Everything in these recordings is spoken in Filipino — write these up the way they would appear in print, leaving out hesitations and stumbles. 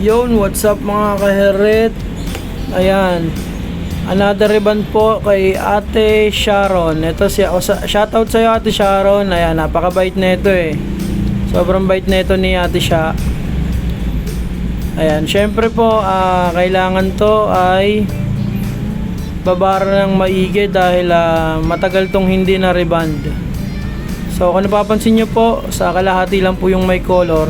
Yun, what's up mga kaheret? Ayan, another ribbon po kay Ate Sharon. Ito siya, shoutout sa'yo Ate Sharon. Ayan, napakabait na ito eh. Sobrang bait na ito ni Ate Sha. Ayan, syempre po, kailangan to ay babara ng maigi dahil matagal tong hindi na reband. So kung napapansin nyo po, sa kalahati lang po yung may color.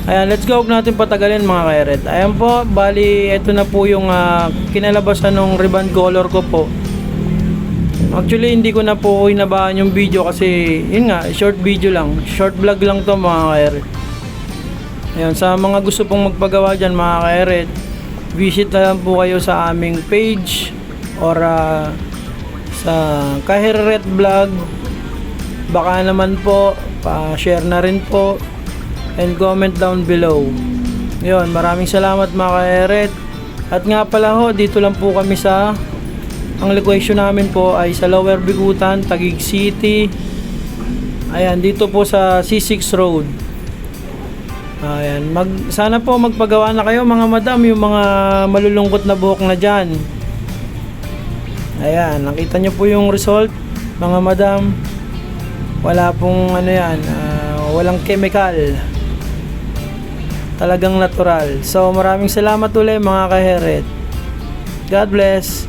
Ayan, let's go, huwag natin patagalin mga kairet. Ayan po, bali ito na po yung kinalabasan ng reband color ko po. Actually hindi ko na po inabahan yung video kasi yun nga, short video lang, short vlog lang to mga kairet. Ayan, sa mga gusto pong magpagawa dyan mga kairet, visit na lang po kayo sa aming page or sa Kaheret Vlog. Baka naman po pa-share na rin po and comment down below. Yun, maraming salamat mga kaheret. At nga pala ho, dito lang po kami sa ang location namin po ay sa Lower Bigutan, Taguig City. Ayan, dito po sa C6 Road. Ayan, sana po magpagawa na kayo mga madam, yung mga malulungkot na buhok na dyan. Ayan, nakita nyo po yung result mga madam. Wala pong ano yan, walang chemical, talagang natural. So maraming salamat ulit mga kaheret. God bless.